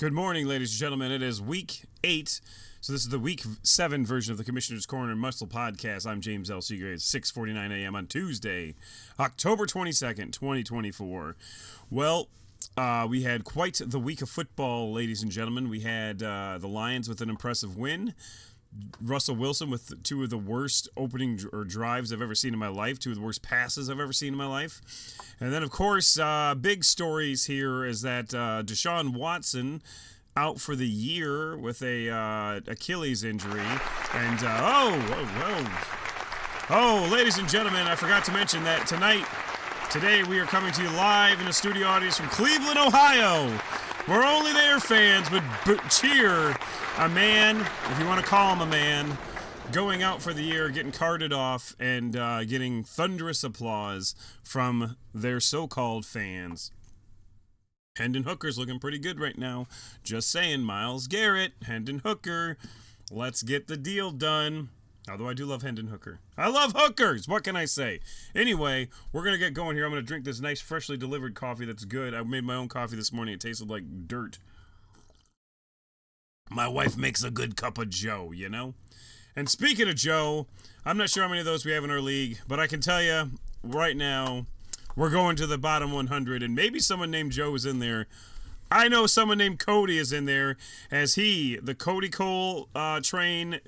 Good morning, ladies and gentlemen. It is week 8. So this is the week 7 version of the Commissioner's Corner MUSL podcast. I'm James L. Seagrave. It's 6:49 a.m. on Tuesday, October 22nd, 2024. Well, we had quite the week of football, ladies and gentlemen. We had the Lions with an impressive win. Russell Wilson with two of the worst opening or drives I've ever seen in my life, two of the worst passes I've ever seen in my life. And then, of course, big stories here is that Deshaun Watson out for the year with a Achilles injury. And, ladies and gentlemen, I forgot to mention that today we are coming to you live in a studio audience from Cleveland, Ohio, where only their fans would cheer a man, if you want to call him a man, going out for the year, getting carted off, and getting thunderous applause from their so-called fans. Hendon Hooker's looking pretty good right now. Just saying, Myles Garrett, Hendon Hooker, let's get the deal done. Although I do love Hendon Hooker. I love hookers! What can I say? Anyway, we're going to get going here. I'm going to drink this nice, freshly delivered coffee that's good. I made my own coffee this morning. It tasted like dirt. My wife makes a good cup of Joe, you know? And speaking of Joe, I'm not sure how many of those we have in our league, but I can tell you right now, we're going to the bottom 100, and maybe someone named Joe is in there. I know someone named Cody is in there as the Cody Cole train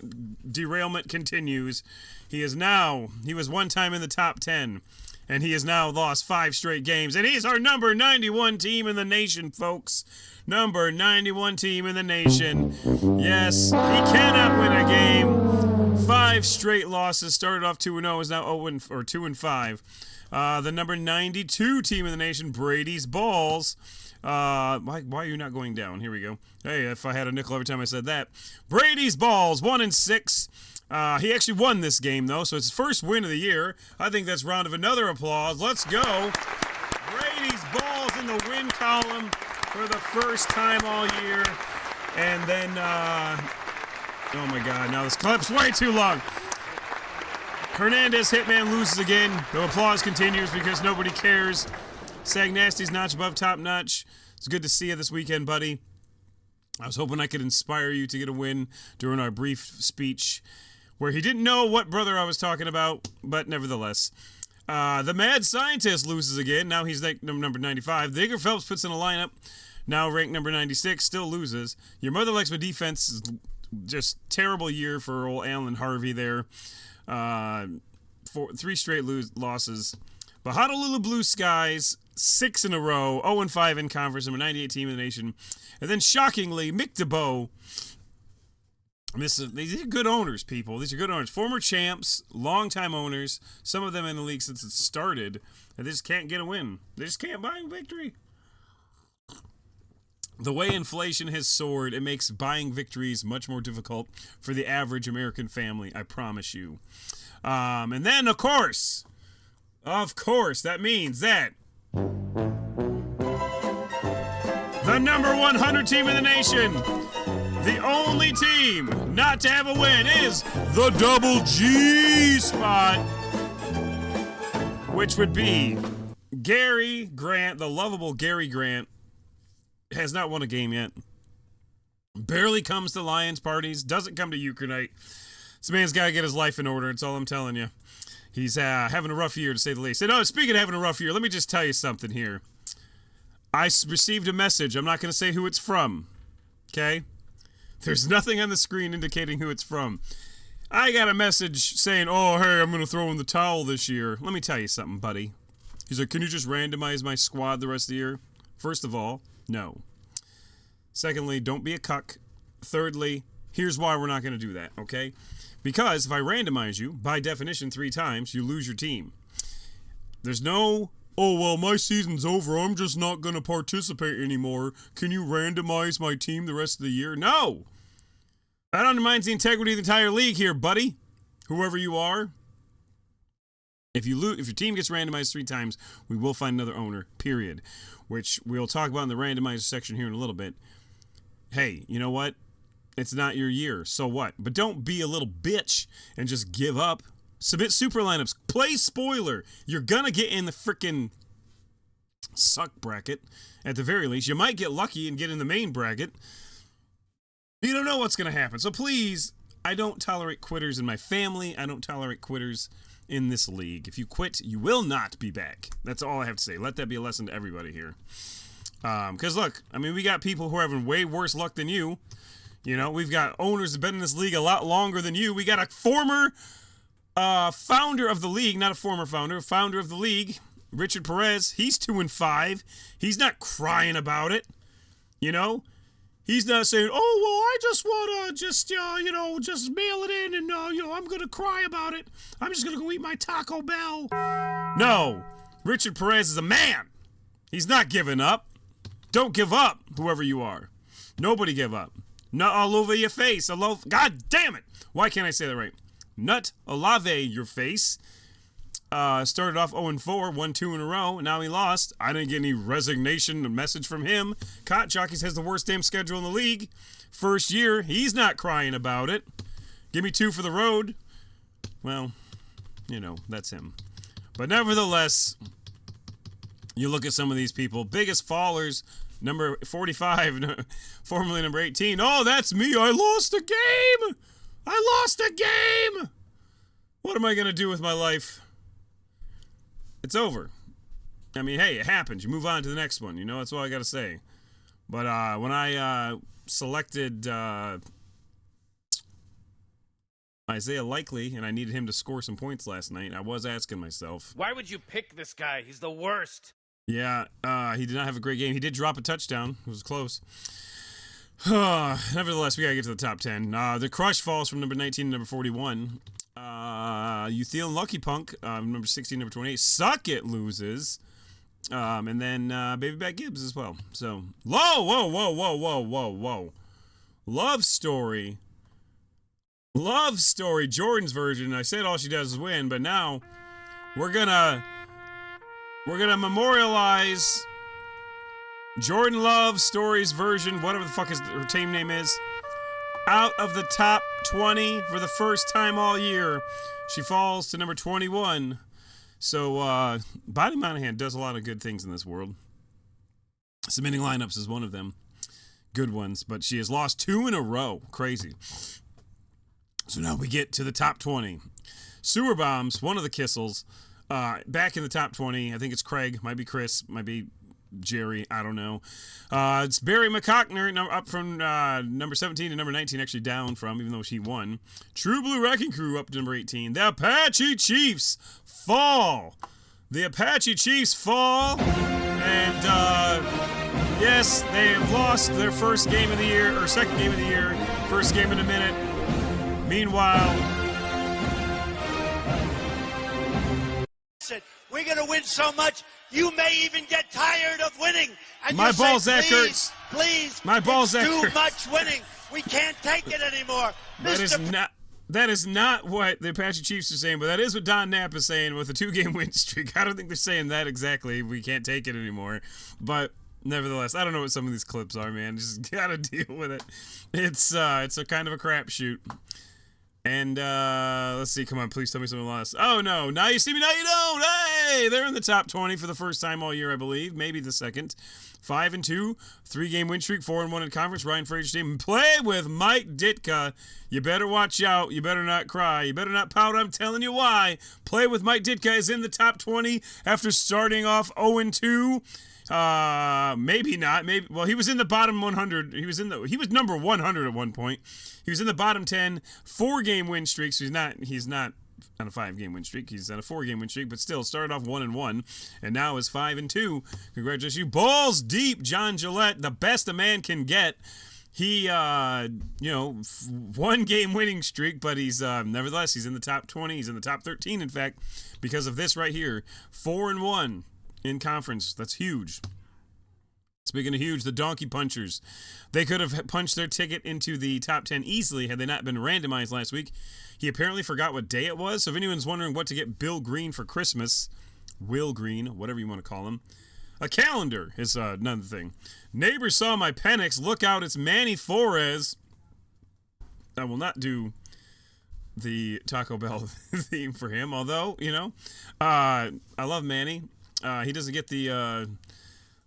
derailment continues. He was one time in the top 10, and he has now lost 5 straight games. And he's our number 91 team in the nation, folks. Number 91 team in the nation. Yes, he cannot win a game. 5 straight losses. Started off 2-0, is now 2-5. The number 92 team in the nation, Brady's Balls. Why are you not going down? Here we go. Hey, if I had a nickel every time I said that. Brady's Balls, 1-6. He actually won this game, though, so it's his first win of the year. I think that's round of another applause. Let's go. Brady's Balls in the win column for the first time all year. And then, oh my God, now this clip's way too long. Hernandez Hitman loses again. The applause continues because nobody cares. Sag Nasty's notch above top notch. It's good to see you this weekend, buddy. I was hoping I could inspire you to get a win during our brief speech where he didn't know what brother I was talking about, but nevertheless. The Mad Scientist loses again. Now he's number 95. The Digger Phelps puts in a lineup. Now ranked number 96. Still loses. Your Mother Likes My Defense is just terrible year for old Allen Harvey there. 3 straight losses. But Honolulu Blue Skies, 6 in a row, 0-5 in conference, number 98 team in the nation. And then, shockingly, Mick DeBow. These are good owners, people. These are good owners. Former champs, long-time owners, some of them in the league since it started, and they just can't get a win. They just can't buy victory. The way inflation has soared, it makes buying victories much more difficult for the average American family, I promise you. And then, of course, that means that the number 100 team in the nation, the only team not to have a win, is the Double G spot, which would be Gary Grant, the lovable Gary Grant, has not won a game yet. Barely comes to Lions parties, doesn't come to euchre night. This man's got to get his life in order, that's all I'm telling you. He's having a rough year, to say the least. And speaking of having a rough year, let me just tell you something here. I received a message. I'm not going to say who it's from. Okay? There's nothing on the screen indicating who it's from. I got a message saying, oh, hey, I'm going to throw in the towel this year. Let me tell you something, buddy. He's like, can you just randomize my squad the rest of the year? First of all, no. Secondly, don't be a cuck. Thirdly, here's why we're not going to do that, okay? Because if I randomize you, by definition, 3 times, you lose your team. There's no, oh, well, my season's over. I'm just not going to participate anymore. Can you randomize my team the rest of the year? No! That undermines the integrity of the entire league here, buddy. Whoever you are. If your team gets randomized 3 times, we will find another owner, period. Which we'll talk about in the randomizer section here in a little bit. Hey, you know what? It's not your year, so what? But don't be a little bitch and just give up. Submit super lineups. Play spoiler. You're gonna get in the frickin' suck bracket. At the very least, you might get lucky and get in the main bracket. You don't know what's going to happen. So please, I don't tolerate quitters in my family. I don't tolerate quitters in this league. If you quit, you will not be back. That's all I have to say. Let that be a lesson to everybody here. Because look, I mean, we got people who are having way worse luck than you. You know, we've got owners who've been in this league a lot longer than you. We got a former founder of the league, not a former founder, founder of the league, Richard Perez. He's 2-5. He's not crying about it. You know, he's not saying, "Oh well, I just wanna just mail it in and I'm gonna cry about it. I'm just gonna go eat my Taco Bell." No, Richard Perez is a man. He's not giving up. Don't give up, whoever you are. Nobody give up. Nut all over your face. God damn it. Why can't I say that right? Nut alave your face. Started off 0-4, won 2 in a row. Now he lost. I didn't get any resignation message from him. Cot Jockeys has the worst damn schedule in the league. First year, he's not crying about it. Give me 2 for the road. Well, you know, that's him. But nevertheless, you look at some of these people. Biggest fallers, number 45, formerly number 18. Oh, that's me. I lost a game. I lost a game. What am I going to do with my life? It's over. I mean, hey, it happens. You move on to the next one. You know, that's all I got to say. But when I selected Isaiah Likely and I needed him to score some points last night, I was asking myself, why would you pick this guy? He's the worst. Yeah, he did not have a great game. He did drop a touchdown. It was close. Nevertheless, we got to get to the top 10. The crush falls from number 19 to number 41. You feeling lucky punk, number 16, number 28. Suck It loses. And then Baby Back Gibbs as well. So, whoa. Love Story. Love Story, Jordan's version. I said all she does is win, but now we're gonna memorialize Jordan Love Story's version, whatever the fuck her team name is. Out of the top 20 for the first time all year. She falls to number 21. So, Bonnie Monahan does a lot of good things in this world. Submitting lineups is one of them. Good ones. But she has lost 2 in a row. Crazy. So now we get to the top 20. Sewer Bombs, one of the Kissels. Back in the top 20. I think it's Craig. Might be Chris. Might be Jerry, I don't know. It's Barry McCockner, up from number 17 to number 19, actually down from, even though she won. True Blue Wrecking Crew up to number 18. The Apache Chiefs fall. The Apache Chiefs fall. And, yes, they have lost their first game of the year, or second game of the year, first game in a minute. Meanwhile, we're going to win so much, you may even get tired of winning. And my say, balls hurts. Please, my balls too much winning. We can't take it anymore. That is not what the Apache Chiefs are saying, but that is what Don Knapp is saying with a 2-game win streak. I don't think they're saying that exactly. We can't take it anymore. But nevertheless, I don't know what some of these clips are, man. Just gotta deal with it. It's a kind of a crapshoot. And, let's see. Come on, please tell me something else. Oh, no. Now you see me, now you don't. Hey! They're in the top 20 for the first time all year, I believe. Maybe the second. 5-2. 3-game win streak. 4-1 in conference. Ryan Frazier's team. Play with Mike Ditka. You better watch out. You better not cry. You better not pout. I'm telling you why. Play with Mike Ditka is in the top 20 after starting off 0-2. Maybe not. Maybe. Well, he was in the bottom 100. He was number 100 at one point. He was in the bottom 10, 4-game win streak. So he's not on a 5-game win streak. He's on a 4-game win streak, but still started off 1-1, and now is 5-2. Congratulations, you balls deep, John Gillette, the best a man can get. He, 1-game winning streak, but he's nevertheless he's in the top 20. He's in the top 13, in fact, because of this right here, 4-1 in conference. That's huge. Speaking of huge, the Donkey Punchers. They could have punched their ticket into the top 10 easily had they not been randomized last week. He apparently forgot what day it was, so if anyone's wondering what to get Bill Green for Christmas, Will Green, whatever you want to call him, a calendar is another thing. Neighbors saw my Penix. Look out, it's Manny Flores. I will not do the Taco Bell theme for him, although, I love Manny. He doesn't get the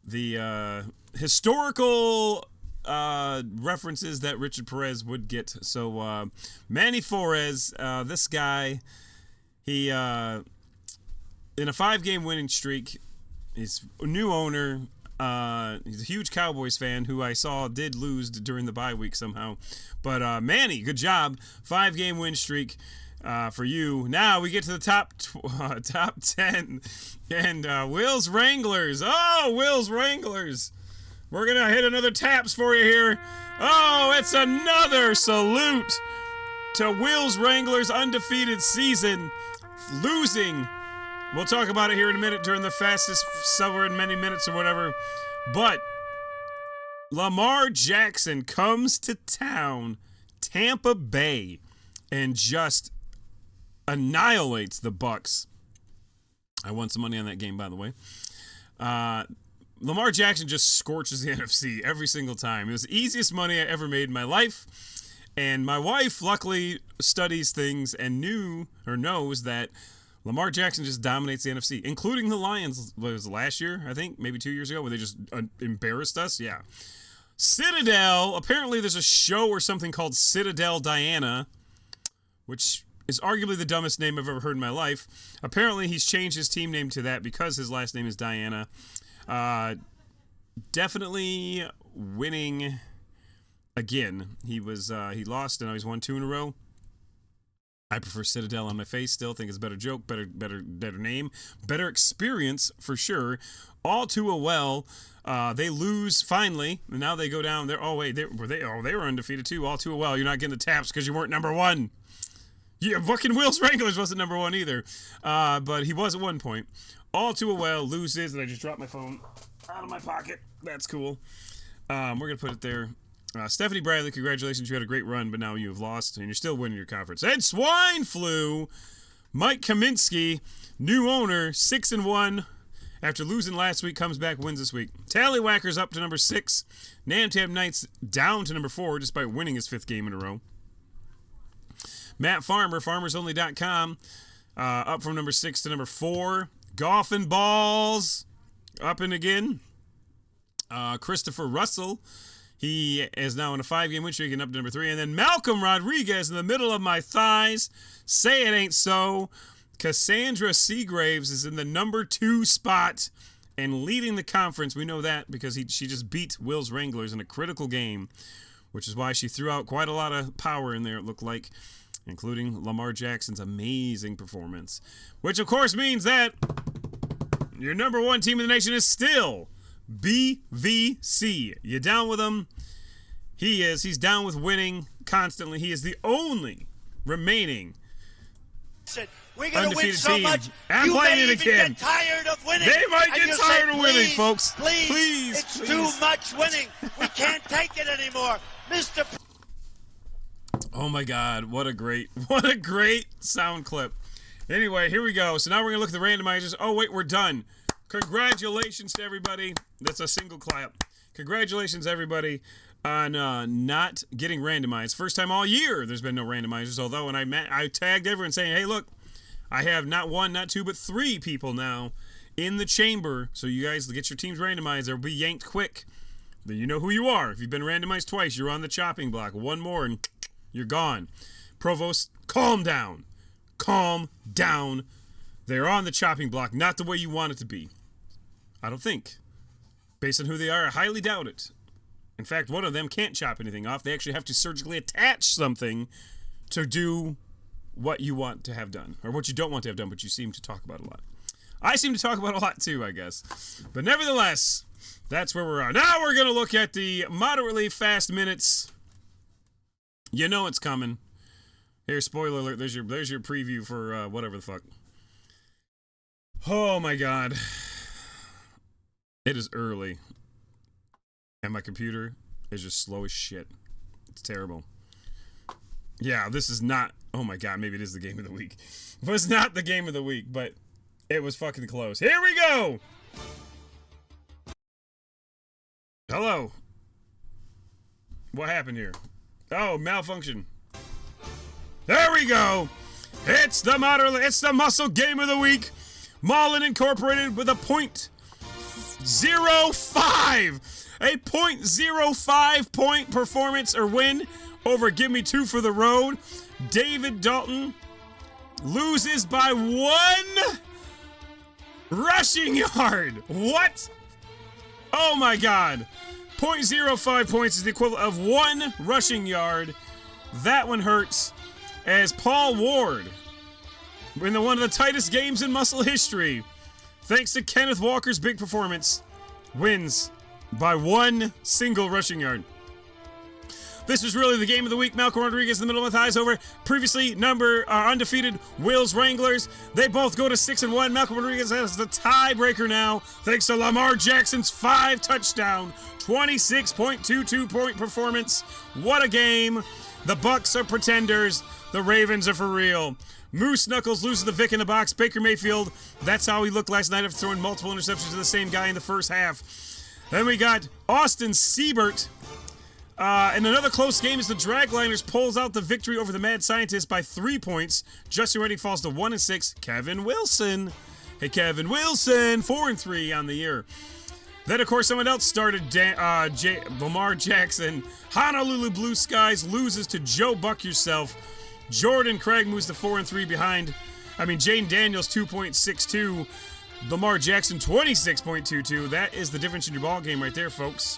the historical references that Richard Perez would get. So Manny Flores, this guy, he in a 5-game winning streak. He's a new owner. He's a huge Cowboys fan who I saw did lose during the bye week somehow. But Manny, good job. 5-game win streak for you. Now we get to the top 10. And Will's Wranglers. Oh, Will's Wranglers. We're going to hit another taps for you here. Oh, it's another salute to Will's Wranglers' undefeated season. Losing. We'll talk about it here in a minute during the fastest seller in many minutes or whatever. But Lamar Jackson comes to town, Tampa Bay, and just annihilates the Bucks. I won some money on that game, by the way. Lamar Jackson just scorches the NFC every single time. It was the easiest money I ever made in my life. And my wife luckily studies things and knows that Lamar Jackson just dominates the NFC, including the Lions. What was it, last year, I think? Maybe 2 years ago, where they just embarrassed us? Yeah. Citadel. Apparently there's a show or something called Citadel Diana, which is arguably the dumbest name I've ever heard in my life. Apparently he's changed his team name to that because his last name is Diana. Definitely winning again. He lost, and now he's won 2 in a row. I prefer Citadel on my face still. Think it's a better joke, better name, better experience for sure. All too well. They lose finally, and now they go down. They were undefeated too. All too well. You're not getting the taps because you weren't number 1. Yeah, fucking Will's Wranglers wasn't number 1 either. But he was at one point. All too well loses, and I just dropped my phone out of my pocket. That's cool. We're gonna put it there. Stephanie Bradley, congratulations. You had a great run, but now you have lost, and you're still winning your conference. And swine flu. Mike Kaminsky, new owner, 6-1. After losing last week, comes back, wins this week. Tallywhacker's up to number 6. Namtab Knights down to number 4, despite winning his 5th game in a row. Matt Farmer, FarmersOnly.com, up from number 6 to number 4. Golf and Balls, up and again. Christopher Russell, he is now in a 5-game win streak and up to number 3. And then Malcolm Rodriguez in the middle of my thighs. Say it ain't so. Cassandra Seagraves is in the number 2 spot and leading the conference. We know that because she just beat Will's Wranglers in a critical game, which is why she threw out quite a lot of power in there, it looked like, including Lamar Jackson's amazing performance. Which, of course, means that your number 1 team in the nation is still BVC. You down with him? He is. He's down with winning constantly. He is the only remaining we're gonna win so team. much, I'm you playing may it even again. get tired of winning. They might And get you'll tired say, of winning, "Please, folks. Please, It's too much winning. We can't take it anymore, Mr. Oh my God, what a great sound clip. Anyway, here we go. So now we're gonna look at the randomizers. Oh wait, we're done. Congratulations to everybody. That's a single clap. Congratulations everybody on not getting randomized. First time all year there's been no randomizers. Although when I tagged everyone saying, hey look, I have not 1, not 2, but 3 people now in the chamber. So you guys get your teams randomized. They'll be yanked quick. Then you know who you are. If you've been randomized twice, you're on the chopping block. 1 more and you're gone. Provost, calm down. Calm down. They're on the chopping block, not the way you want it to be. I don't think. Based on who they are, I highly doubt it. In fact, one of them can't chop anything off. They actually have to surgically attach something to do what you want to have done. Or what you don't want to have done, but you seem to talk about a lot. I seem to talk about a lot too, I guess. But nevertheless, that's where we're at. Now we're going to look at the moderately fast minutes. You know it's coming. Here, spoiler alert. There's your preview for whatever the fuck. Oh my God. It is early. And my computer is just slow as shit. It's terrible. Yeah, this is not... Oh my God, maybe it is the game of the week. It was not the game of the week, but it was fucking close. Here we go! Hello. What happened here? Oh, malfunction. There we go! It's the MUSL game of the week. Marlin Incorporated with a .05. A .05 point performance or win over Give Me 2 for the road. David Dalton loses by 1 rushing yard. What? Oh my God. .05 points is the equivalent of 1 rushing yard. That one hurts. As Paul Ward, in one of the tightest games in MUSL history, thanks to Kenneth Walker's big performance, wins by 1 single rushing yard. This was really the game of the week. Malcolm Rodriguez in the middle with highs over. Previously undefeated Wills Wranglers. They both go to 6-1. Malcolm Rodriguez has the tiebreaker now, thanks to Lamar Jackson's 5 touchdown, 26.22 point performance. What a game. The Bucks are pretenders. The Ravens are for real. Moose Knuckles loses the Vic in the box. Baker Mayfield, that's how he looked last night after throwing multiple interceptions to the same guy in the first half. Then we got Austin Siebert. And another close game as the Dragliners pulls out the victory over the Mad Scientist by 3 points. Justin Redding falls to 1-6. Kevin Wilson. Hey, Kevin Wilson, 4-3 on the year. Then, of course, someone else started. Lamar Jackson. Honolulu Blue Skies loses to Joe Buck Yourself. Jordan Craig moves to 4-3 behind. Jane Daniels 2.62. Lamar Jackson 26.22. That is the difference in your ball game right there, folks.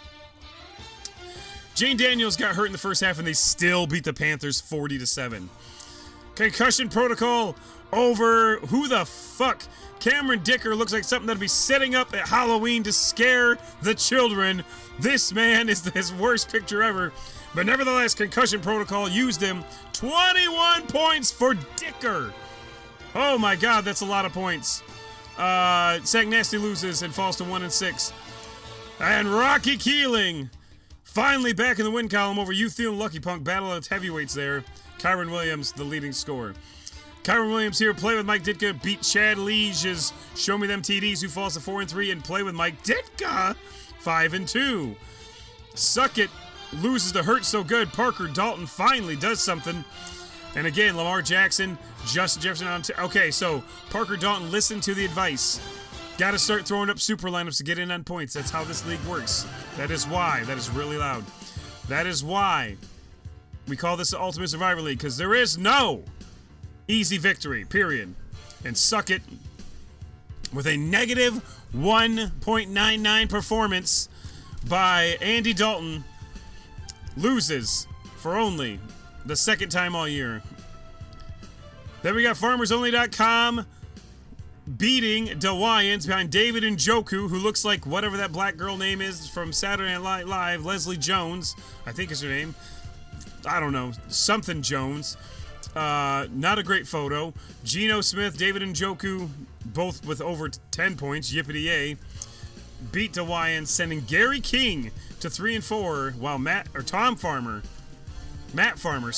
Jane Daniels got hurt in the first half, and they still beat the Panthers 40-7. Concussion protocol over who the fuck? Cameron Dicker looks like something that'll be setting up at Halloween to scare the children. This man is his worst picture ever. But nevertheless, concussion protocol used him. 21 points for Dicker. Oh my God, that's a lot of points. Sag Nasty loses and falls to 1-6. And Rocky Keeling finally back in the win column over You Thielen Lucky Punk. Battle of heavyweights there. Kyron Williams, the leading scorer. Kyron Williams here, Play with Mike Ditka, beat Chad Liege's Show Me Them TDs, who falls to 4-3, and Play with Mike Ditka, 5-2. Suck It loses to Hurt So Good. Parker Dalton finally does something. And again, Lamar Jackson, Justin Jefferson on. Okay, so Parker Dalton, listen to the advice. Got to start throwing up super lineups to get in on points. That's how this league works. That is why. That is really loud. That is why we call this the Ultimate Survivor League, because there is no easy victory, period. And suck it with a negative 1.99 performance by Andy Dalton. Loses for only the second time all year. Then we got FarmersOnly.com beating Dewayans behind David Njoku, who looks like whatever that black girl name is from Saturday Night Live, Leslie Jones, I think is her name. I don't know, something Jones. Not a great photo. Geno Smith, David Njoku, both with over 10 points. Yippity-yay. Beat Dewayans, sending Gary King to 3-4, while Tom Farmer referral,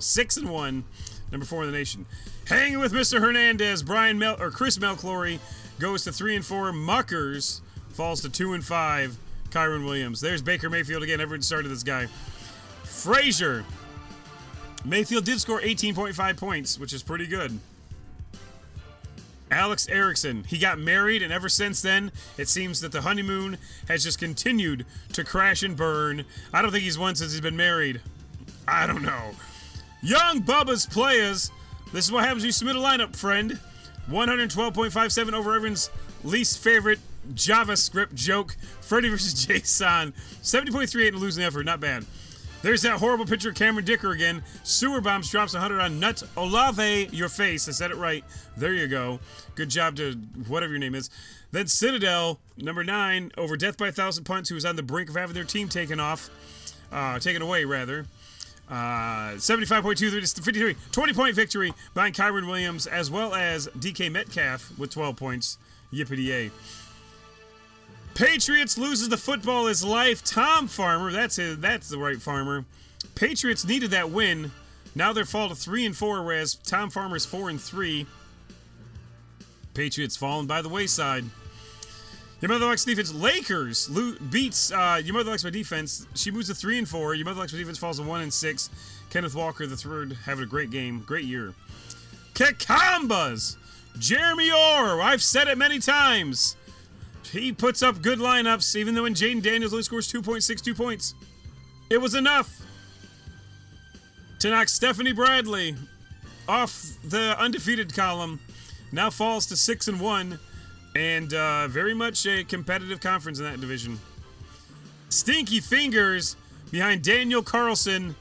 6-1, number 4 in the nation. Hanging with Mr. Hernandez, Chris Melclory goes to 3-4. Muckers falls to 2-5. Kyron Williams. There's Baker Mayfield again. Everyone started this guy. Frazier. Mayfield did score 18.5 points, which is pretty good. Alex Erickson, he got married, and ever since then, it seems that the honeymoon has just continued to crash and burn. I don't think he's won since he's been married. I don't know. Young Bubba's Players. This is what happens when you submit a lineup, friend. 112.57 over everyone's least favorite JavaScript joke. Freddy versus Jason. 70.38 and losing effort. Not bad. There's that horrible picture of Cameron Dicker again. Sewer Bombs drops 100 on Nut Olave Your Face. I said it right. There you go. Good job to whatever your name is. Then Citadel, number 9, over Death by 1,000 Punts, who was on the brink of having their team taken away, rather. 75.23 to 53. 20-point victory behind Kyron Williams, as well as DK Metcalf with 12 points. Yippity-yay. Patriots loses the football is life. Tom Farmer, that's the right Farmer. Patriots needed that win. Now they're fall to 3-4, whereas Tom Farmer's 4-3. Patriots falling by the wayside. Your Mother Likes Defense. Lakers beats Your Mother Likes My Defense. She moves to 3-4. Your Mother Likes My Defense falls to 1-6. Kenneth Walker the third having a great game, great year. Kakambas. Jeremy Orr. I've said it many times. He puts up good lineups, even though when Jaden Daniels only scores 2.62 points. It was enough to knock Stephanie Bradley off the undefeated column. Now falls to 6-1, and very much a competitive conference in that division. Stinky fingers behind Daniel Carlson,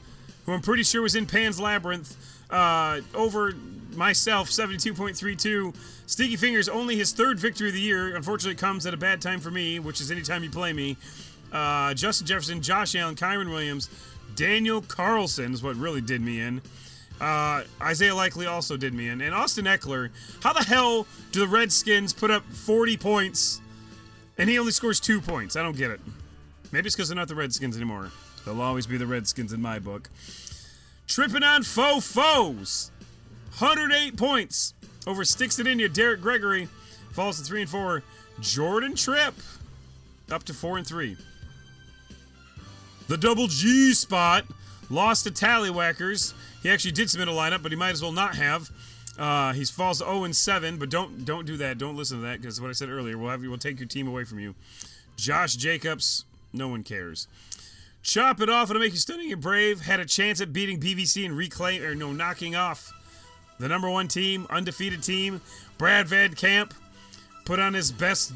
who I'm pretty sure was in Pan's Labyrinth, over myself, 72.32. Stinky fingers, only his third victory of the year. Unfortunately, it comes at a bad time for me, which is anytime you play me. Justin Jefferson, Josh Allen, Kyron Williams, Daniel Carlson is what really did me in. Isaiah Likely also did me in. And Austin Eckler. How the hell do the Redskins put up 40 points and he only scores 2 points? I don't get it. Maybe it's because they're not the Redskins anymore. They'll always be the Redskins in my book. Tripping on foes. 108 points over Sticks It In You. Derek Gregory falls to 3-4. Jordan Tripp up to 4-3. The double G spot lost to Tallywhackers. He actually did submit a lineup, but he might as well not have. He falls to 0-7, but don't do that. Don't listen to that, because what I said earlier, we'll take your team away from you. Josh Jacobs, no one cares. Chop It Off, it'll make you stunning and brave. Had a chance at beating BVC and knocking off the number one team, undefeated team. Brad Van Camp put on his best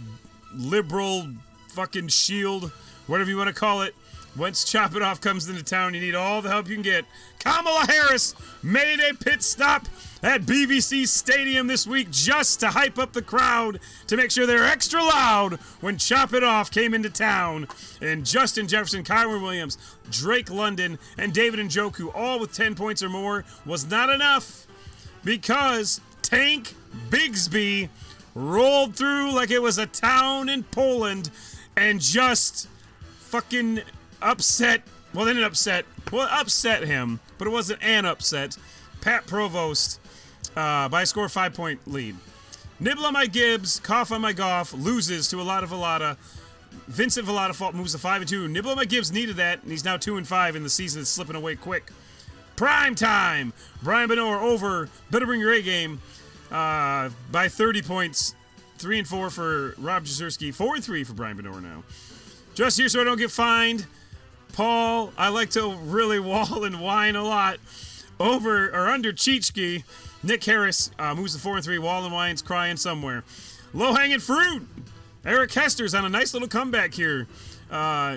liberal fucking shield, whatever you want to call it. Once Chop It Off comes into town, you need all the help you can get. Kamala Harris made a pit stop at BVC Stadium this week just to hype up the crowd, to make sure they're extra loud when Chop It Off came into town. And Justin Jefferson, Kyron Williams, Drake London, and David Njoku, all with 10 points or more, was not enough because Tank Bigsby rolled through like it was a town in Poland and just fucking upset him, but it wasn't an upset. Pat Provost by a score of 5-point lead. Nibble on my Gibbs, cough on my Goff, loses to Alada Velada. Vincent Velada moves to 5-2. Nibble on my Gibbs needed that, and he's now 2-5 in the season. It's slipping away quick. Prime time! Brian Benor over. Better bring your A game by 30 points. 3-4 for Rob Jazierski. 4-3 for Brian Benor now. Just here so I don't get fined. Paul, I like to really wall and whine a lot. Over or under Cheechki. Nick Harris moves to 4-3. Wall and whines crying somewhere. Low-hanging fruit. Eric Hester's on a nice little comeback here.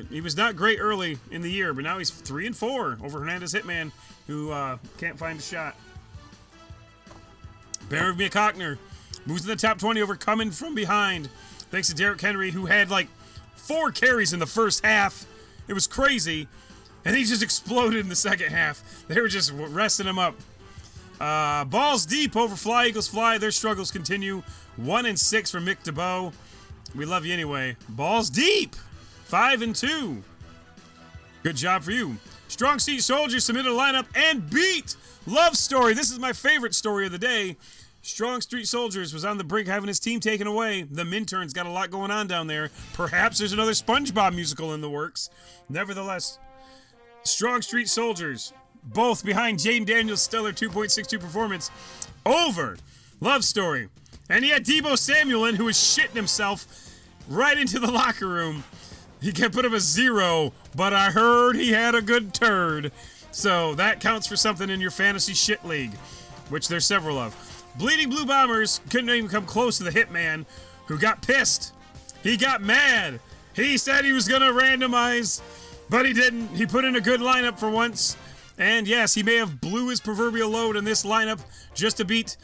He was not great early in the year, but now he's 3-4 over Hernandez Hitman, who can't find a shot. Bear with me, Cockner moves to the top 20 over coming from behind. Thanks to Derrick Henry, who had like 4 carries in the first half. It was crazy. And he just exploded in the second half. They were just resting him up. Balls deep over Fly Eagles Fly. Their struggles continue. 1-6 for Mick DeBow. We love you anyway. Balls deep. 5-2. Good job for you. Strong Seat Soldiers submitted a lineup and beat Love Story. This is my favorite story of the day. Strong Street Soldiers was on the brink of having his team taken away. The Mintern's got a lot going on down there. Perhaps there's another SpongeBob musical in the works. Nevertheless, Strong Street Soldiers, both behind Jaden Daniels' stellar 2.62 performance, over Love Story. And he had Debo Samuel in, who was shitting himself right into the locker room. He can put up a 0, but I heard he had a good turd. So that counts for something in your fantasy shit league, which there's several of. Bleeding Blue Bombers couldn't even come close to the Hitman, who got pissed. He got mad. He said he was going to randomize, but he didn't. He put in a good lineup for once. And yes, he may have blew his proverbial load in this lineup just to beat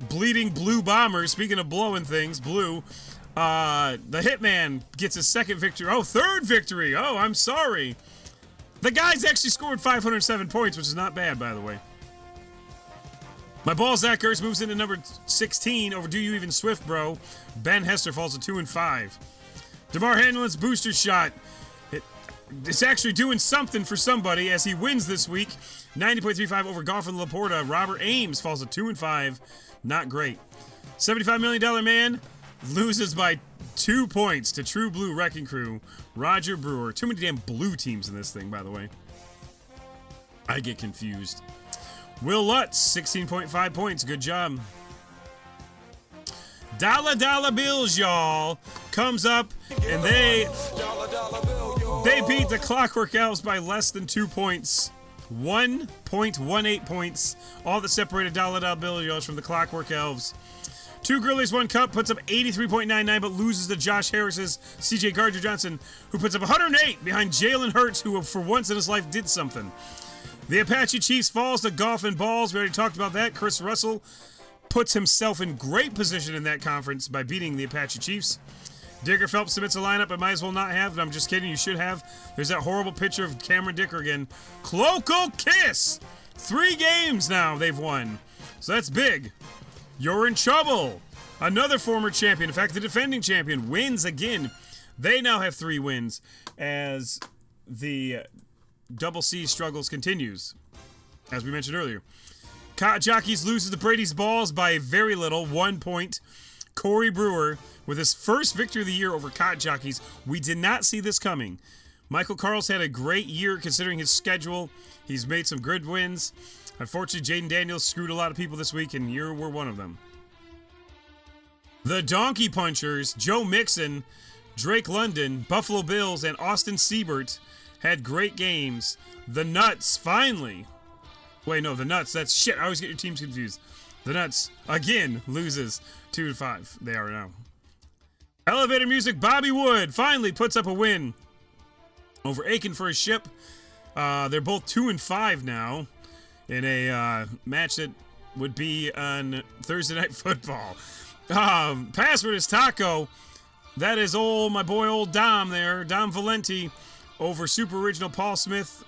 Bleeding Blue Bombers. Speaking of blowing things, blue. The Hitman gets his second victory. Oh, third victory. Oh, I'm sorry. The guy's actually scored 507 points, which is not bad, by the way. My ball, Zach Ertz, moves into number 16 over Do You Even Swift, bro. Ben Hester falls to 2-5. DeMar Hamlin's booster shot. It's actually doing something for somebody as he wins this week. 90.35 over Goffin Laporta. Robert Ames falls to 2-5. Not great. $75 million man loses by 2 points to True Blue Wrecking Crew. Roger Brewer. Too many damn blue teams in this thing, by the way. I get confused. Will Lutz, 16.5 points. Good job. Dollar Dollar Bills, y'all, comes up, and they beat the Clockwork Elves by less than 2 points. 1.18 points. All that separated Dollar Dollar Bills, y'all, from the Clockwork Elves. 2 Grillies, 1 Cup puts up 83.99, but loses to Josh Harris's CJ Gardner-Johnson, who puts up 108 behind Jalen Hurts, who for once in his life did something. The Apache Chiefs falls to golf and balls. We already talked about that. Chris Russell puts himself in great position in that conference by beating the Apache Chiefs. Digger Phelps submits a lineup I might as well not have. I'm just kidding. You should have. There's that horrible picture of Cameron Dicker again. Cloacal Kiss. 3 games now they've won. So that's big. You're in trouble. Another former champion, in fact, the defending champion, wins again. They now have 3 wins as the Double C struggles continues, as we mentioned earlier. Cot Jockeys loses to Brady's Balls by very little, 1 point. Corey Brewer with his first victory of the year over Cot Jockeys. We did not see this coming. Michael Carl's had a great year considering his schedule. He's made some good wins. Unfortunately, Jaden Daniels screwed a lot of people this week, and you were one of them. The Donkey Punchers, Joe Mixon, Drake London, Buffalo Bills, and Austin Siebert had great games. The Nuts, finally. Wait, no, the Nuts, that's shit. I always get your teams confused. The Nuts, again, loses 2-5. They are now. Elevator Music, Bobby Wood, finally puts up a win over Aiken for his ship. They're both 2-5 now in a match that would be on Thursday Night Football. Password is Taco. That is my boy old Dom there. Dom Valenti over Super Original Paul Smith,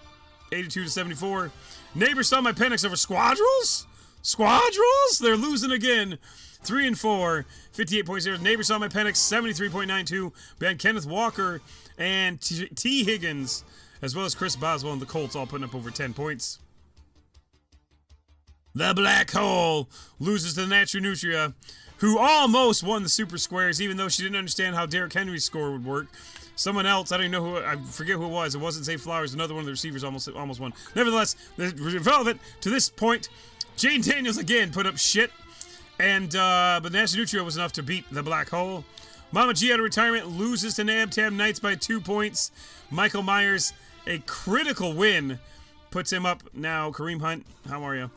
82-74. Neighbor saw my Penix over Squadrels? Squadrels? They're losing again. 3-4, 58.0. Neighbor saw my Penix, 73.92. Behind Kenneth Walker and T. Higgins, as well as Chris Boswell and the Colts, all putting up over 10 points. The Black Hole loses to the Natural Nutria, who almost won the Super Squares, even though she didn't understand how Derrick Henry's score would work. Someone else, I don't even know who, I forget who it was. It wasn't Zay Flowers. Another one of the receivers almost won. Nevertheless, relevant to this point, Jane Daniels again put up shit. And, but National Nutria was enough to beat the Black Hole. Mama G out of retirement loses to Nab Tab Knights by 2 points. Michael Myers, a critical win, puts him up now. Kareem Hunt, how are you?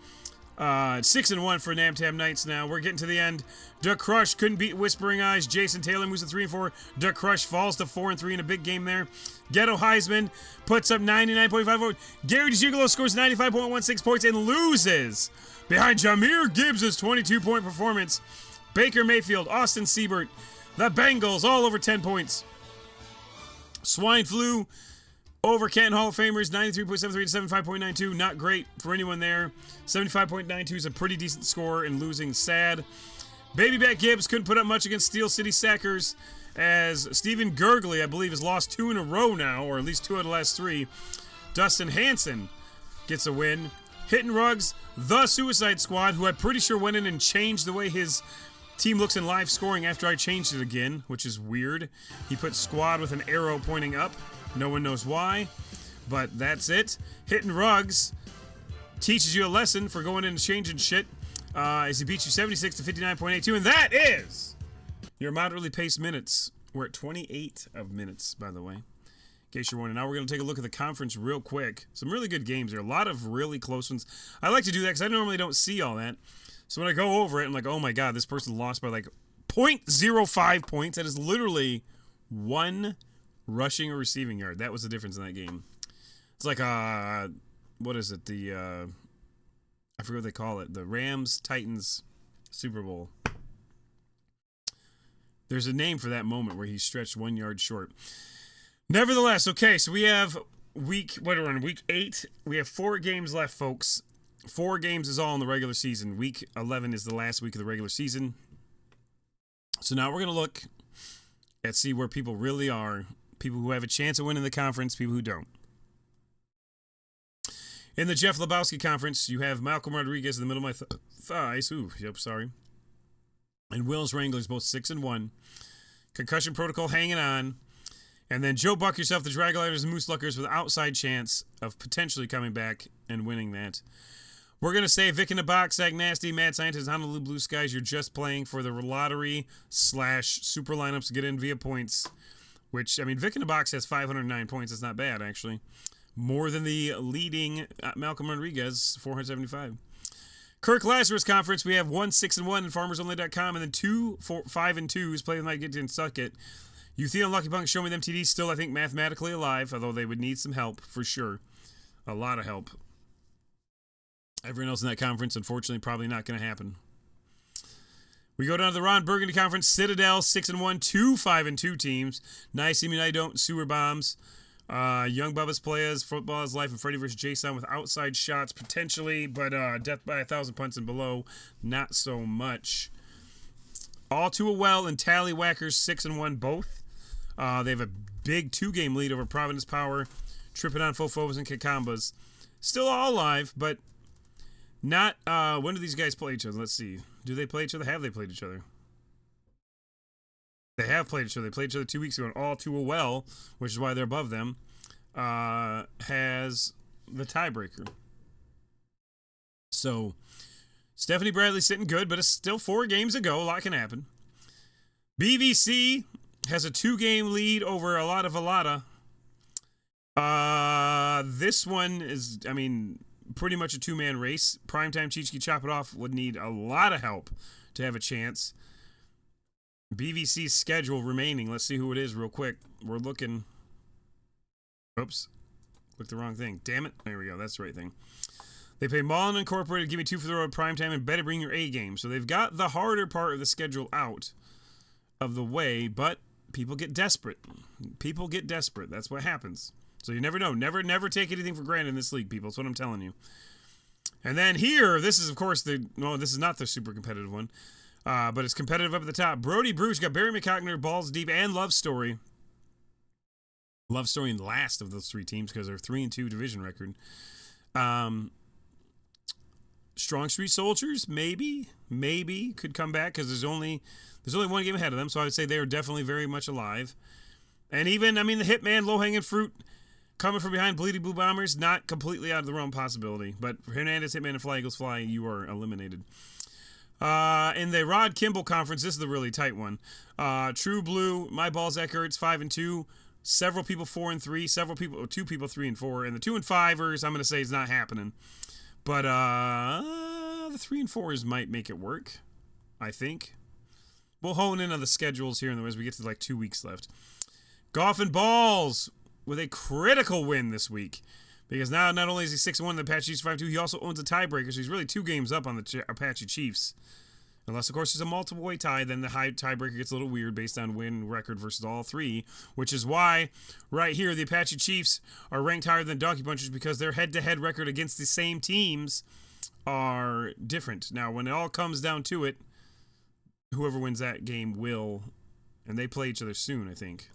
6-1 for Nab Tab Knights now. We're getting to the end. Duck Crush couldn't beat Whispering Eyes. Jason Taylor moves to 3-4. Duck Crush falls to 4-3 in a big game there. Ghetto Heisman puts up 99.54. Gary DeGigolo scores 95.16 points and loses behind Jameer Gibbs' 22-point performance. Baker Mayfield, Austin Siebert, the Bengals all over 10 points. Swine Flu over Canton Hall of Famers, 93.73 to 75.92. Not great for anyone there. 75.92 is a pretty decent score, and losing sad. Baby Back Gibbs couldn't put up much against Steel City Sackers, as Stephen Gurgley, I believe, has lost 2 in a row now, or at least 2 out of the last 3. Dustin Hanson gets a win. Hitting Rugs, the Suicide Squad, who I'm pretty sure went in and changed the way his team looks in live scoring after I changed it again, which is weird. He put squad with an arrow pointing up. No one knows why, but that's it. Hitting Rugs teaches you a lesson for going in and changing shit, as he beats you 76 to 59.82, and that is your moderately paced minutes. We're at 28 of minutes, by the way, in case you're wondering. Now we're going to take a look at the conference real quick. Some really good games there. A lot of really close ones. I like to do that because I normally don't see all that. So when I go over it, I'm like, oh my god, this person lost by like 0.05 points. That is literally 1 rushing or receiving yard. That was the difference in that game. It's like, what is it? I forget what they call it. The Rams-Titans Super Bowl. There's a name for that moment where he stretched 1 yard short. Nevertheless, okay, so we have week 8. We have 4 games left, folks. 4 games is all in the regular season. Week 11 is the last week of the regular season. So now we're going to look at see where people really are. People who have a chance of winning the conference, people who don't. In the Jeff Lebowski conference, you have Malcolm Rodriguez in the middle of my thighs. Ooh, yep, sorry. And Wills Wranglers both 6-1. Concussion protocol hanging on. And then Joe Buck yourself, the Draglighters and Moose Luckers with outside chance of potentially coming back and winning that. We're going to say Vic in the Box, Zach Nasty, Mad Scientist, Honolulu Blue Skies. You're just playing for the lottery / super lineups to get in via points. Which, I mean, Vic in the Box has 509 points. It's not bad, actually. More than the leading Malcolm Rodriguez, 475. Kirk Lazarus Conference, we have 1-6-1 in FarmersOnly.com, and then 2-5-2s. Play them, might get in, suck it. Uthia and Lucky Punk, Show Me Them TD, still, I think, mathematically alive, although they would need some help, for sure. A lot of help. Everyone else in that conference, unfortunately, probably not going to happen. We go down to the Ron Burgundy Conference. Citadel, 6-1, 2-5-2 teams. Nice, I mean, I don't. Sewer Bombs. Young Bubba's Players, Football is Life, and Freddy vs. Jason with outside shots, potentially, but Death by 1,000 Punts and below, not so much. All Too Well and Tallywhackers, 6-1 both. They have a big 2-game lead over Providence Power, Tripping on Fofos and Kakambas. Still all alive, but not. When do these guys play each other? Let's see. Do they play each other? Have they played each other? They have played each other. They played each other 2 weeks ago, and All Too Well, which is why they're above them, has the tiebreaker. So, Stephanie Bradley's sitting good, but it's still 4 games to go. A lot can happen. BVC has a 2-game lead over a lot of Alada. This one is, I mean, pretty much a 2-man race. Primetime Chichki Chop It Off would need a lot of help to have a chance. BVC's schedule remaining. Let's see who it is real quick. We're looking. Oops. Clicked the wrong thing. Damn it. There we go. That's the right thing. They play Mullen Incorporated, Give Me 2 for the Road, Primetime, and Better Bring Your A Game. So they've got the harder part of the schedule out of the way, but people get desperate. People get desperate. That's what happens. So you never know. Never take anything for granted in this league, people. That's what I'm telling you. And then here, this is, of course, this is not the super competitive one, but it's competitive up at the top. Brody Bruce got Barry McCockner, Balls Deep, and Love Story. Love Story in the last of those 3 teams because they're 3-2 division record. Strong Street Soldiers, maybe could come back because there's only 1 game ahead of them, so I would say they are definitely very much alive. And even, I mean, the Hitman, Low Hanging Fruit, coming from behind Bleedy Blue Bombers, not completely out of the realm possibility. But Hernandez, Hitman, and Fly Eagles Fly, you are eliminated. In the Rod Kimball Conference, this is the really tight one. True Blue, My Balls Eckerts, 5-2. Several people 4-3. 2 people 3-4. And the 2 and 5ers, I'm going to say, is not happening. But the 3 and 4s might make it work, I think. We'll hone in on the schedules here as we get to like 2 weeks left. Golf and Balls with a critical win this week. Because now not only is he 6-1 the Apache Chiefs 5-2, he also owns a tiebreaker, so he's really 2 games up on the Apache Chiefs. Unless, of course, there's a multiple-way tie, then the high tiebreaker gets a little weird based on win record versus all 3, which is why, right here, the Apache Chiefs are ranked higher than Donkey Punchers because their head-to-head record against the same teams are different. Now, when it all comes down to it, whoever wins that game will, and they play each other soon, I think.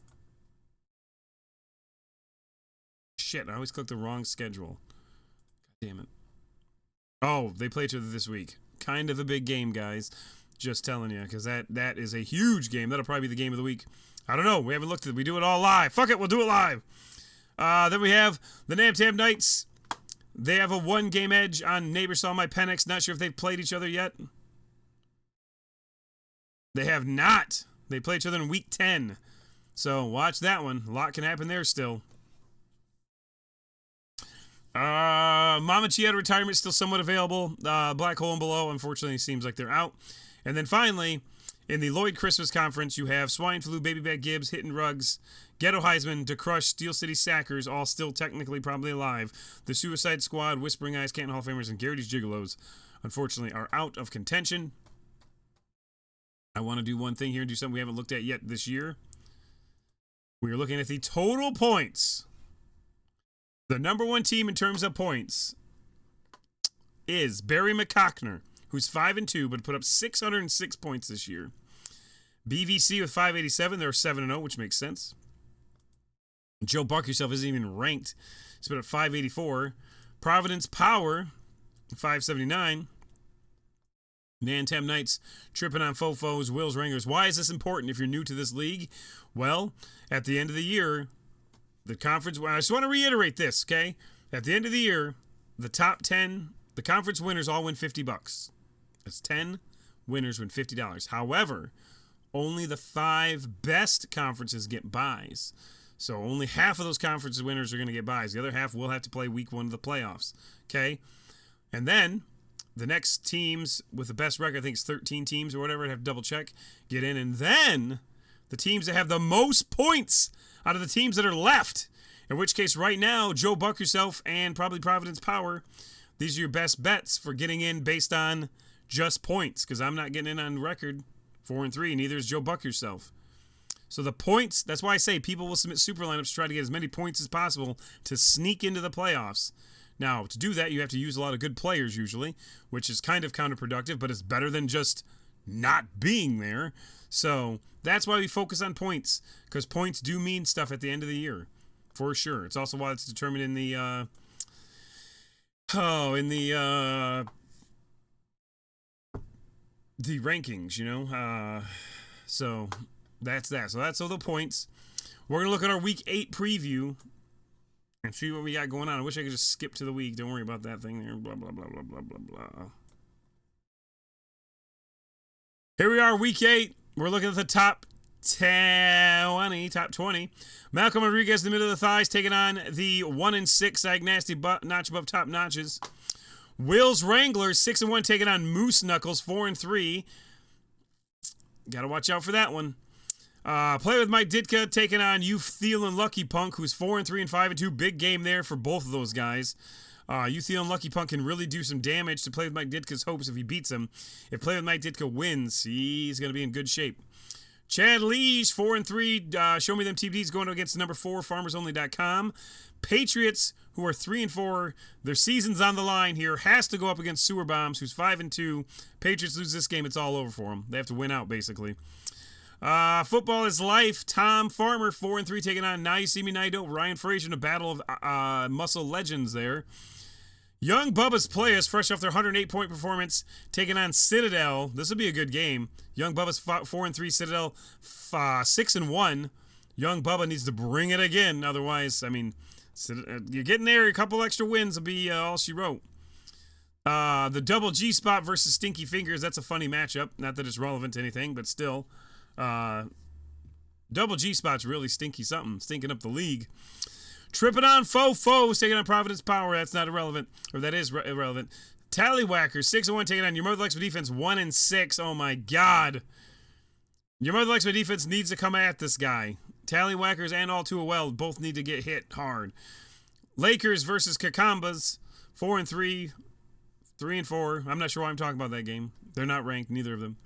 Shit, I always click the wrong schedule. God damn it. Oh, they play each other this week. Kind of a big game, guys. Just telling you, because that is a huge game. That'll probably be the game of the week. I don't know. We haven't looked at it. We do it all live. Fuck it, we'll do it live. Then we have the Nam Tam Knights. They have a 1-game edge on Neighbor Saw My Penix. Not sure if they've played each other yet. They have not. They play each other in week 10. So watch that one. A lot can happen there still. Mama Chieta retirement still somewhat available. Black Hole and Below, unfortunately, seems like they're out. And then finally, in the Lloyd Christmas Conference, you have Swine Flu, Baby Back Gibbs, Hittin' Rugs, Ghetto Heisman, To Crush, Steel City Sackers, all still technically probably alive. The Suicide Squad, Whispering Eyes, Canton Hall of Famers, and Garrity's Gigolos, unfortunately, are out of contention. I want to do one thing here and do something we haven't looked at yet this year. We are looking at the total points. The number 1 team in terms of points is Barry McCockner, who's 5-2, but put up 606 points this year. BVC with 587, they're 7-0, which makes sense. Joe Buck yourself isn't even ranked. He's put up 584. Providence Power, 579. Nantam Knights, Tripping on Fofos, Wills Wranglers. Why is this important if you're new to this league? Well, at the end of the year, the conference, I just want to reiterate this, okay? At the end of the year, the top 10 The conference winners all win $50. That's 10 winners win $50. However, only the 5 best conferences get buys. So only half of those conference winners are going to get buys. The other half will have to play week 1 of the playoffs. Okay? And then the next teams with the best record, I think it's 13 teams or whatever, I'd have to double check, get in. And then the teams that have the most points out of the teams that are left, in which case right now, Joe Buck yourself and probably Providence Power, these are your best bets for getting in based on just points, because I'm not getting in on record 4-3, neither is Joe Buck yourself. So the points, that's why I say people will submit super lineups to try to get as many points as possible to sneak into the playoffs. Now, to do that, you have to use a lot of good players usually, which is kind of counterproductive, but it's better than just not being there. So that's why we focus on points, because points do mean stuff at the end of the year, for sure. It's also why it's determined in the the rankings, you know. So that's that. So that's all the points. We're gonna look at our Week 8 preview and see what we got going on. I wish I could just skip to the week. Don't worry about that thing there. Blah, blah, blah, blah, blah, blah, blah. Here we are, Week 8. We're looking at the top 20. Malcolm Rodriguez in the middle of the thighs, taking on the 1-6 Nasty notch above top notches. Will's Wranglers, 6-1, taking on Moose Knuckles, 4-3. Got to watch out for that one. Play with Mike Ditka taking on You Thielen Lucky Punk, who's 4-3 and 5-2. Big game there for both of those guys. You Thielen Lucky Punk can really do some damage to Play with Mike Ditka's hopes if he beats him. If Play with Mike Ditka wins, he's going to be in good shape. Chad Leach, 4-3. Show me them TVs going against the number 4, FarmersOnly.com. Patriots, who are 3-4, their season's on the line here, has to go up against Sewer Bombs, who's 5-2. Patriots lose this game, it's all over for them. They have to win out, basically. Football is life. Tom Farmer, 4-3, taking on Now You See Me, Now You Don't. Ryan Frazier in a battle of muscle legends there. Young Bubba's Players, fresh off their 108-point performance, taking on Citadel. This will be a good game. Young Bubba's 4-3, Citadel 6-1. Young Bubba needs to bring it again. Otherwise, I mean, you're getting there. A couple extra wins will be all she wrote. The Double G Spot versus Stinky Fingers. That's a funny matchup. Not that it's relevant to anything, but still. Double G Spot's really stinky something. Stinking up the league. Tripping on Foes taking on Providence Power. That's not irrelevant. Or that is irrelevant. Tallywhackers, 6-1, taking on Your Mother Likes My Defense, 1-6. Oh, my God. Your Mother Likes My Defense needs to come at this guy. Tallywhackers and All Too Well both need to get hit hard. Lakers versus Kakambas, 4-3, 3-4. I'm not sure why I'm talking about that game. They're not ranked, neither of them.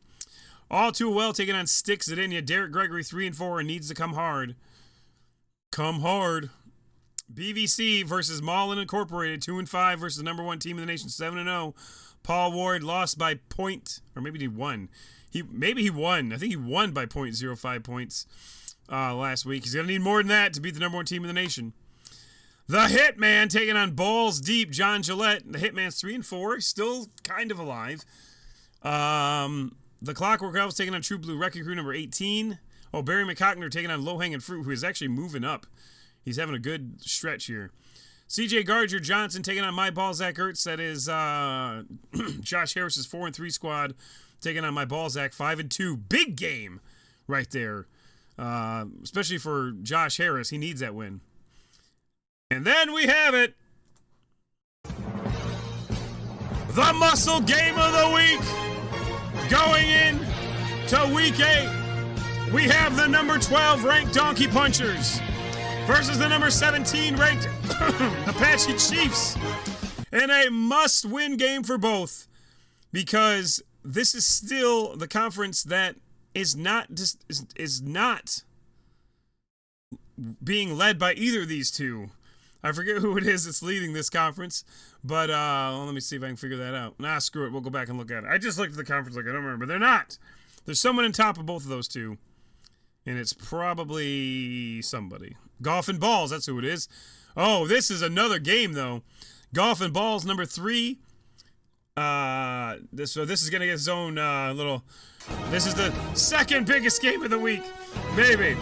All Too Well taking on Sticks Zedinia. Derek Gregory, 3-4, and needs to come hard. Come hard. BVC versus Mullen Incorporated, 2-5 versus the number 1 team in the nation, 7-0. Paul Ward lost by point, or maybe he won. Maybe he won. I think he won by 0.05 points last week. He's going to need more than that to beat the number 1 team in the nation. The Hitman taking on Balls Deep, John Gillette. The Hitman's 3-4, still kind of alive. The Clockwork Elves taking on True Blue Wrecking Crew number 18. Oh, Barry McCockner taking on Low Hanging Fruit, who is actually moving up. He's having a good stretch here. CJ Gardner Johnson taking on My Balzac Ertz. That is Josh Harris's 4-3 squad taking on My Balzac 5-2. Big game right there. Especially for Josh Harris. He needs that win. And then we have it. The muscle game of the week. Going in to Week 8. We have the number 12 ranked Donkey Punchers versus the number 17 ranked Apache Chiefs in a must-win game for both, because this is still the conference that is not being led by either of these two. I forget who it is that's leading this conference, but let me see if I can figure that out. Nah, screw it. We'll go back and look at it. I just looked at the conference like I don't remember. They're not. There's someone on top of both of those two, and it's probably somebody. Golf and Balls, that's who it is. Oh, this is another game, though. Golf and Balls, number 3. This is going to get its own little... This is the second biggest game of the week. Maybe.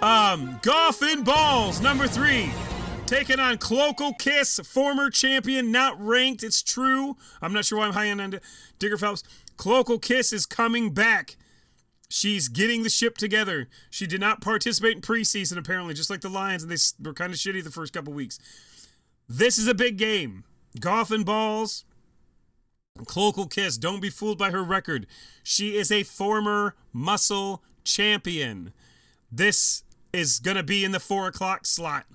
Golf and Balls, number 3. taking on Cloacal Kiss, former champion, not ranked. It's true. I'm not sure why I'm high on Digger Phelps. Cloacal Kiss is coming back. She's getting the ship together. She did not participate in preseason, apparently, just like the Lions, and they were kind of shitty the first couple weeks. This is a big game. Golf and balls. Cloacal Kiss, don't be fooled by her record. She is a former MUSL champion. This is going to be in the 4 o'clock slot.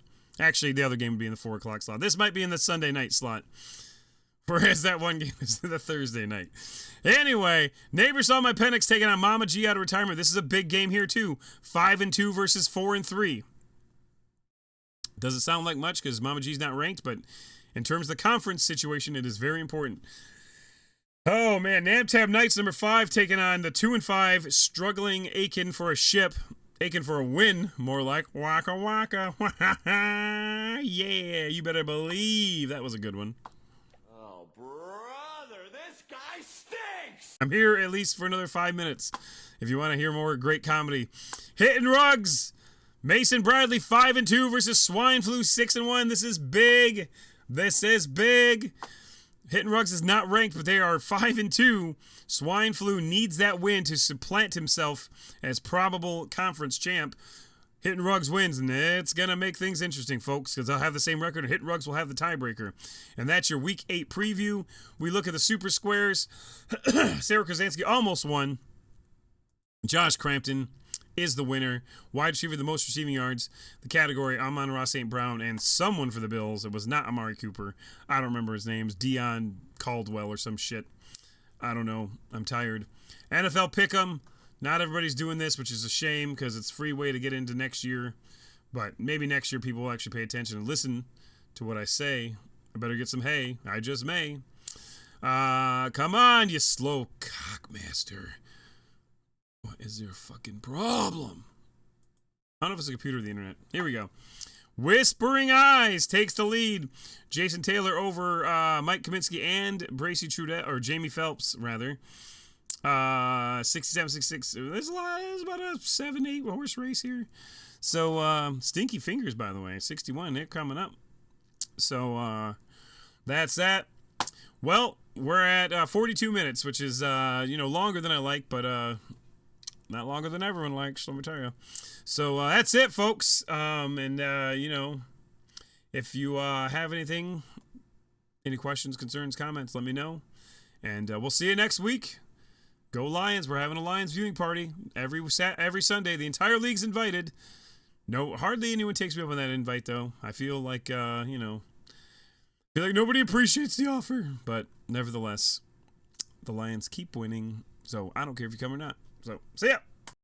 Actually, the other game would be in the 4 o'clock slot. This might be in the Sunday night slot. Whereas that one game is the Thursday night. Anyway, Neighbor Saw My Penix taking on Mama G out of retirement. This is a big game here, too. 5-2 versus 4-3. Doesn't sound like much because Mama G's not ranked, but in terms of the conference situation, it is very important. Oh, man. Namtab Knights, number 5, taking on the 2-5, struggling Aiken for a ship. Aiken for a win, more like. Waka waka. Yeah, you better believe that was a good one. I'm here at least for another 5 minutes if you want to hear more great comedy. Hitting Rugs. Mason Bradley 5-2 versus Swine Flu 6-1. This is big. This is big. Hitting Rugs is not ranked, but they are 5-2. Swine Flu needs that win to supplant himself as probable conference champ. Hitting Rugs wins, and it's going to make things interesting, folks, because they'll have the same record, and Hitting Rugs will have the tiebreaker. And that's your Week 8 preview. We look at the Super Squares. Sarah Krasansky almost won. Josh Crampton is the winner. Wide receiver, the most receiving yards. The category, Amon-Ra St. Brown, and someone for the Bills. It was not Amari Cooper. I don't remember his name. Dion Caldwell or some shit. I don't know. I'm tired. NFL Pick'em. Not everybody's doing this, which is a shame because it's a free way to get into next year. But maybe next year people will actually pay attention and listen to what I say. I better get some hay. I just may. Come on, you slow cockmaster. What is your fucking problem? I don't know if it's a computer or the internet. Here we go. Whispering Eyes takes the lead. Jason Taylor over Mike Kaminsky and Bracey Trudell, or Jamie Phelps, rather. 67, 66. There's about a 7-8 horse race here. So, Stinky Fingers, by the way, 61. They're coming up. So, that's that. Well, we're at 42 minutes, which is, longer than I like, but not longer than everyone likes, let me tell you. So, that's it, folks. If you have anything, any questions, concerns, comments, let me know. And we'll see you next week. Go Lions. We're having a Lions viewing party every Sunday. The entire league's invited. No, hardly anyone takes me up on that invite, though. I feel like, feel like nobody appreciates the offer. But nevertheless, the Lions keep winning. So I don't care if you come or not. So see ya.